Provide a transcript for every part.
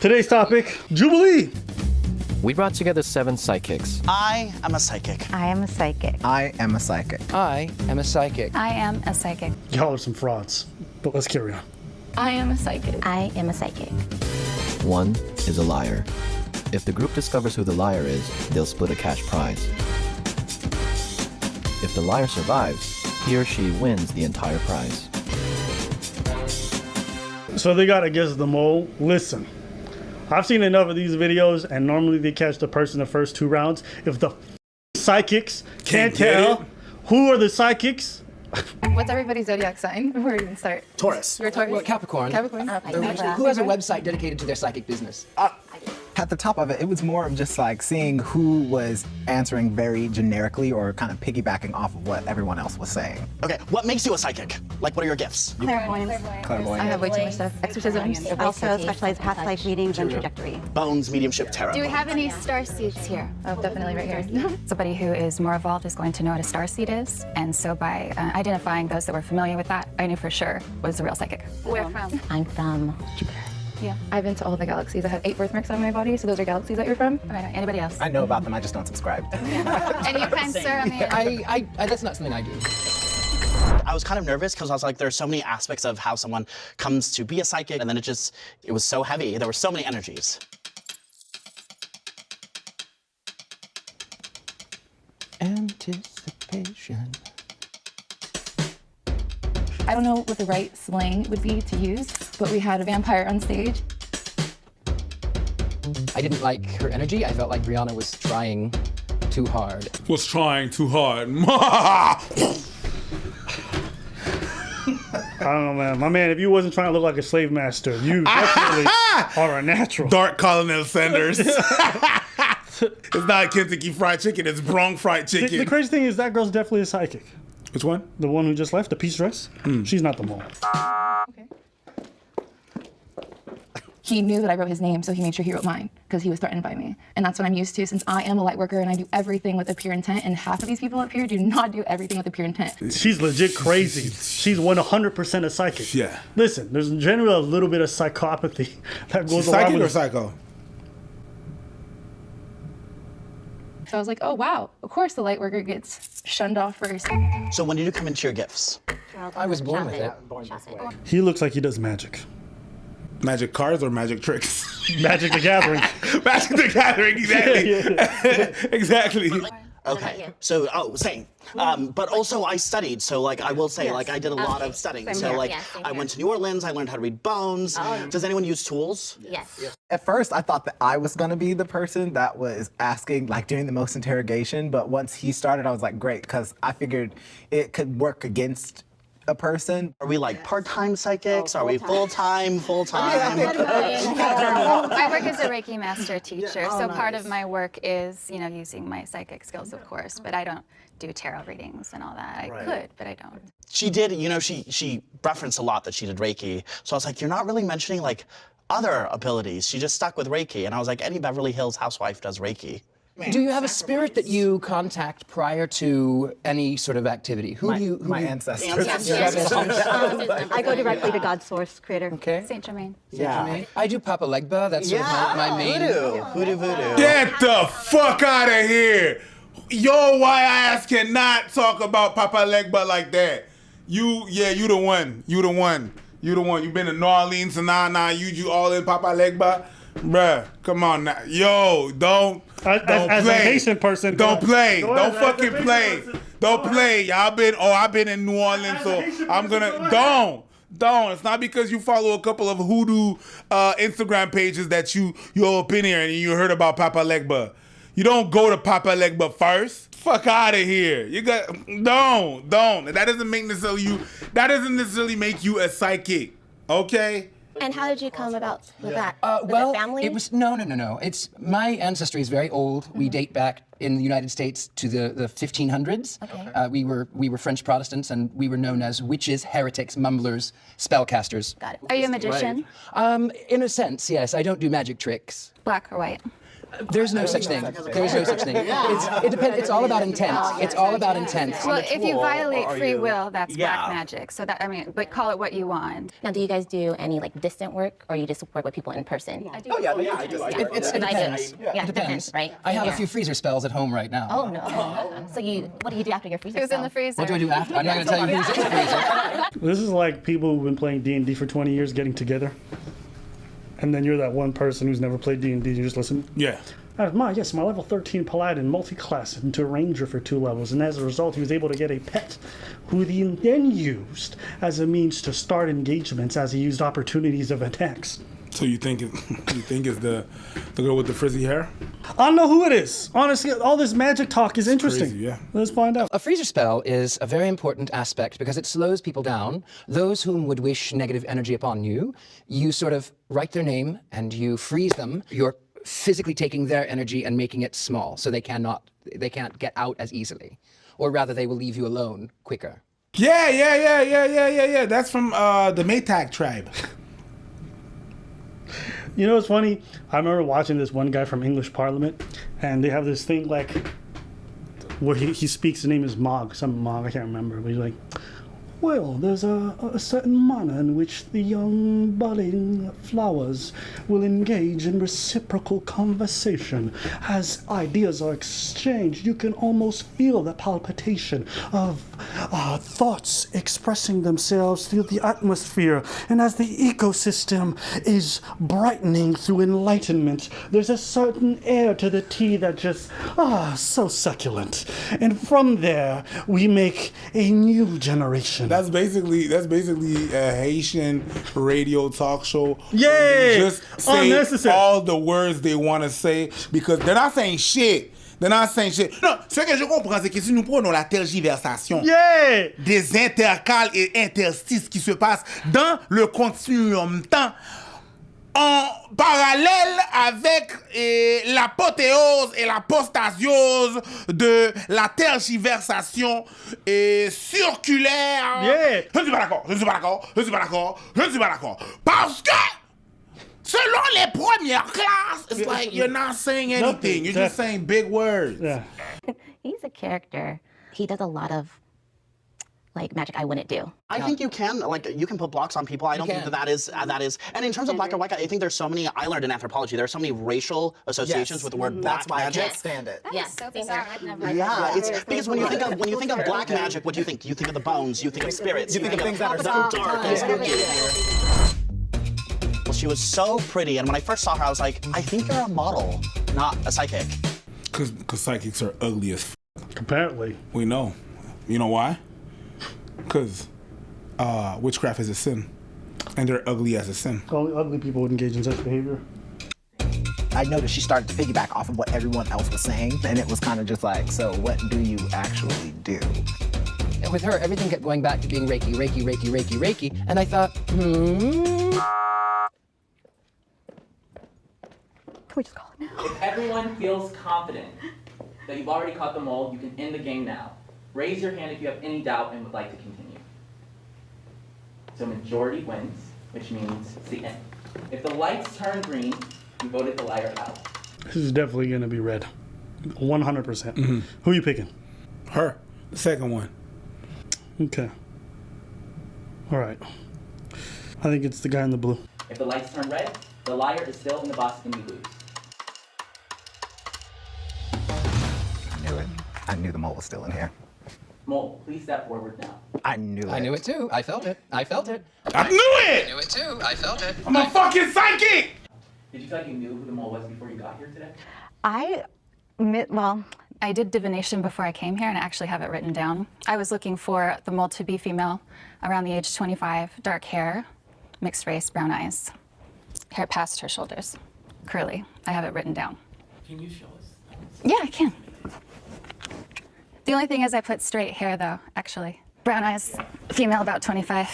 Today's topic, Jubilee. We brought together 7 psychics. I am a psychic. I am a psychic. I am a psychic. I am a psychic. I am a psychic. Y'all are some frauds, but let's carry on. I am a psychic. I am a psychic. 1 is a liar. If the group discovers who the liar is, they'll split a cash prize. If the liar survives, he or she wins the entire prize. So they gotta guess the mole. Listen, I've seen enough of these videos, and normally they catch the person the first 2 rounds. If the psychics can't tell who are the psychics, What's everybody's zodiac sign before we even start? Taurus. You're a Taurus? Well, Capricorn. Capricorn? Who has a website dedicated to their psychic business? At the top of it, it was more of just like seeing who was answering very generically or kind of piggybacking off of what everyone else was saying. Okay, what makes you a psychic? Like, what are your gifts? Clairvoyance. Clairvoyant. I have way too much stuff. Exorcisms. Also specialized past life readings and trajectory. Bones, mediumship, tarot. Do we have any star seeds here? Oh, definitely right here. Somebody who is more evolved is going to know what a starseed is, and so by identifying those that were familiar with that, I knew for sure was a real psychic. Where from? I'm from Jupiter. Yeah. I've been to all the galaxies. I have 8 birthmarks on my body, so those are galaxies that you're from. All right, anybody else? I know about them, I just don't subscribe. And you can, sir, on the I that's not something I do. I was kind of nervous because I was like, there's so many aspects of how someone comes to be a psychic, and then it was so heavy. There were so many energies. Anticipation. I don't know what the right slang would be to use, but we had a vampire on stage. I didn't like her energy. I felt like Brianna was trying too hard. Was trying too hard. I don't know, man. My man, if you wasn't trying to look like a slave master, you definitely are a natural. Dark Colonel Sanders. It's not Kentucky Fried Chicken, it's Bronx Fried Chicken. The crazy thing is that girl's definitely a psychic. Which one? The one who just left, the peace dress. She's not the mole. Okay. He knew that I wrote his name, so he made sure he wrote mine, because he was threatened by me. And that's what I'm used to, since I am a light worker and I do everything with a pure intent, and half of these people up here do not do everything with a pure intent. She's legit crazy. She's 100% a psychic. Yeah. Listen, there's generally a little bit of psychopathy that goes along Psychic with or it. psycho? So I was like, oh wow, of course the light worker gets shunned off first. So when did you come into your gifts? I was born with it. He looks like he does magic. Magic cards or magic tricks? Magic the Gathering. Magic the Gathering, exactly. Exactly. Okay, so, same. But also I studied, so like I will say, like I did a lot of studying. So like I went to New Orleans, I learned how to read bones. Does anyone use tools? Yes. At first, I thought that I was gonna be the person that was asking, like doing the most interrogation, but once he started, I was like, great, because I figured it could work against a person. Are we like part-time psychics? Are we full-time? Full-time? I work as a Reiki master teacher, so part of my work is, using my psychic skills, of course, but I don't do tarot readings and all that. I could, but I don't. She did, she referenced a lot that she did Reiki. So I was like, you're not really mentioning like other abilities. She just stuck with Reiki. And I was like, any Beverly Hills housewife does Reiki. Do you have a spirit that you contact prior to any sort of activity? My ancestors. I go directly to God's source, creator. Okay. Saint Germain. Yeah. I do Papa Legba. That's sort of my main. Voodoo. Get the fuck out of here. Your white ass cannot talk about Papa Legba like that. You the one. You the one. You've been to New Orleans and now you all in Papa Legba. Bruh, come on now. Yo, don't As play. a Haitian person, Don't play. Go Don't ahead, fucking as a play. Haitian person. Don't play. I've been in New Orleans, so I'm gonna don't. It's not because you follow a couple of hoodoo Instagram pages that you're up in here and you heard about Papa Legba. You don't go to Papa Legba first. Fuck out of here. You got don't. That doesn't necessarily make you a psychic. Okay? And how did you come about with that? Well, it family? it was no. It's my ancestry is very old. We date back in the United States to the 1500s. Okay. We were French Protestants, and we were known as witches, heretics, mumblers, spellcasters. Got it. Are you a magician? In a sense, yes. I don't do magic tricks. Black or white? There's no such thing. There's no such thing. It depends. It's all about intent. It's all about intent. Well, if you violate free you- will, that's Yeah. black magic. So that, I mean, but call it what you want. Now, do you guys do any like distant work, or you just work with people in person? I do. I do. It depends. Yeah, It depends. right? I have a Yeah. few freezer spells at home right now. Oh no. So what do you do after your freezer? Who's in spell? the freezer? What do I do after? I'm not going to tell you who's in the freezer. This is like people who've been playing D&D for 20 years getting together. And then you're that one person who's never played D&D, you just listen. Yeah. My level 13 paladin multi-classed into a ranger for 2 levels, and as a result, he was able to get a pet, who he then used as a means to start engagements as he used opportunities of attacks. So you think it's the girl with the frizzy hair? I don't know who it is. Honestly, all this magic talk is interesting. crazy, yeah. Let's find out. A freezer spell is a very important aspect because it slows people down. Those whom would wish negative energy upon you, you sort of write their name and you freeze them. You're physically taking their energy and making it small so they can't get out as easily. Or rather, they will leave you alone quicker. Yeah. That's from the Maytag tribe. You know what's funny? I remember watching this one guy from English Parliament, and they have this thing like where he speaks. The name is Mog, some Mog, I can't remember. But he's like, well, there's a certain manner in which the young budding flowers will engage in reciprocal conversation. As ideas are exchanged, you can almost feel the palpitation of thoughts expressing themselves through the atmosphere. And as the ecosystem is brightening through enlightenment, there's a certain air to the tea that just, so succulent. And from there, we make a new generation. That's basically a Haitian radio talk show. Yeah, where they just say unnecessary. all the words they want to say because they're not saying shit. They're not saying shit. Non, ce que je comprends, c'est que si nous prenons la tergiversation des intercales et interstices qui se passent dans le continuum temps, en parallèle avec l'apothéose et l'apostasiose de la tergiversation circulaire. Yeah. Je ne suis pas d'accord. Parce que, selon les premières classes, it's like you're not saying anything. You're just saying big words. Yeah. He's a character. He does a lot of like magic I wouldn't do. I think you can put blocks on people. I don't think that is, and in terms of black or white guy, I think there's so many, I learned in anthropology, there are so many racial associations with the word black That's why magic. I can't stand it. Yes. So bizarre. I've never heard Yeah, that. it's because when you think of black magic, what do you think? You think of the bones, you think of spirits, You think of things that are dark so and spooky. Well, she was so pretty, and when I first saw her, I was like, I think you're a model, not a psychic. Because psychics are ugly as Apparently. we know. You know why? Because witchcraft is a sin. And they're ugly as a sin. Only ugly people would engage in such behavior. I noticed she started to piggyback off of what everyone else was saying, and it was kind of just like, so what do you actually do? And with her, everything kept going back to being Reiki. And I thought, Can we just call it now? If everyone feels confident that you've already caught the mole, you can end the game now. Raise your hand if you have any doubt and would like to continue. So majority wins, which means it's the end. If the lights turn green, you voted the liar out. This is definitely going to be red. 100%. Who are you picking? Her. The second one. Okay. All right. I think it's the guy in the blue. If the lights turn red, the liar is still in the box and you lose. I knew it. I knew the mole was still in here. Mole, please step forward now. I knew it. I knew it too. I felt it. I knew it! I knew it too. I felt it. I'm a fucking psychic! Did you feel like you knew who the mole was before you got here today? I did divination before I came here, and I actually have it written down. I was looking for the mole to be female, around the age of 25, dark hair, mixed race, brown eyes, hair past her shoulders, curly. I have it written down. Can you show us? Yeah, I can. The only thing is I put straight hair, though, actually. Brown eyes, female, about 25.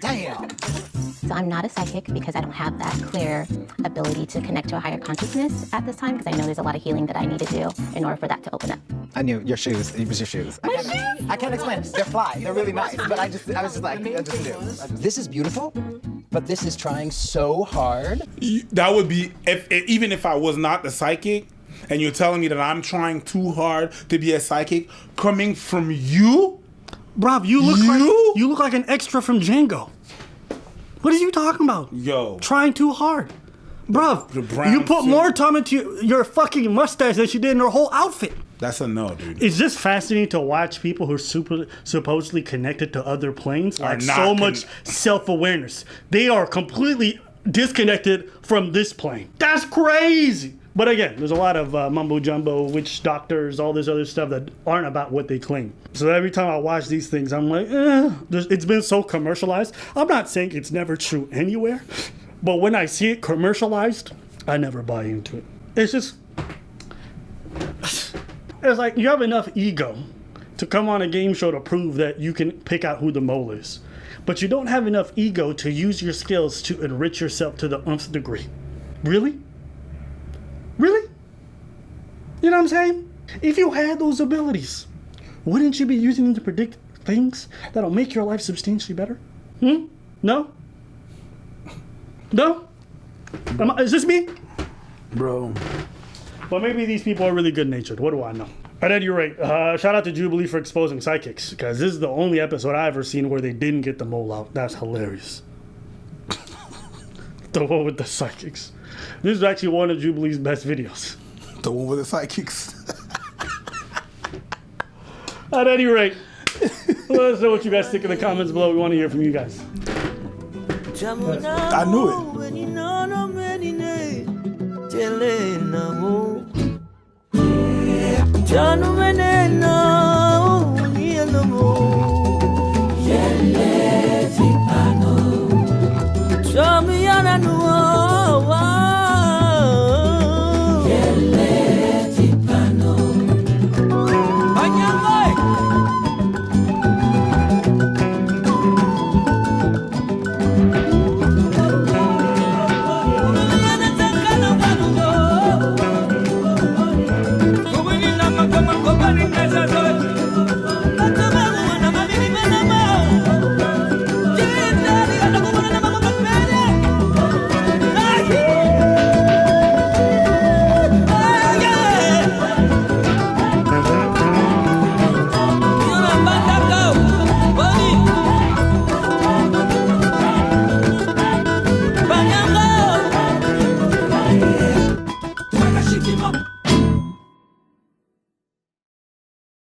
Damn. So I'm not a psychic because I don't have that clear ability to connect to a higher consciousness at this time, because I know there's a lot of healing that I need to do in order for that to open up. I knew your shoes. It was your shoes. I can't explain. They're fly. They're really nice. But I was just like, I just knew. This is beautiful, but this is trying so hard. That would be, even if I was not the psychic, and you're telling me that I'm trying too hard to be a psychic, coming from you? Bruv, you look like an extra from Django. What are you talking about? Yo. Trying too hard. Bruv, brown you put suit. more time into your fucking mustache than she did in her whole outfit. That's a no, dude. It's just fascinating to watch people who are supposedly connected to other planes, like not so much self-awareness. They are completely disconnected from this plane. That's crazy. But again, there's a lot of mumbo jumbo, witch doctors, all this other stuff that aren't about what they claim. So every time I watch these things, I'm like, it's been so commercialized. I'm not saying it's never true anywhere, but when I see it commercialized, I never buy into it. It's just, it's like you have enough ego to come on a game show to prove that you can pick out who the mole is. But you don't have enough ego to use your skills to enrich yourself to the nth degree. Really? Really? You know what I'm saying? If you had those abilities, wouldn't you be using them to predict things that'll make your life substantially better? No? No? Is this me? Bro. Well, maybe these people are really good-natured. What do I know? At any rate, shout out to Jubilee for exposing psychics, because this is the only episode I've ever seen where they didn't get the mole out. That's hilarious. The one with the psychics. This is actually one of Jubilee's best videos. The one with the psychics. At any rate, let us know what you guys think in the comments below. We want to hear from you guys. I knew it.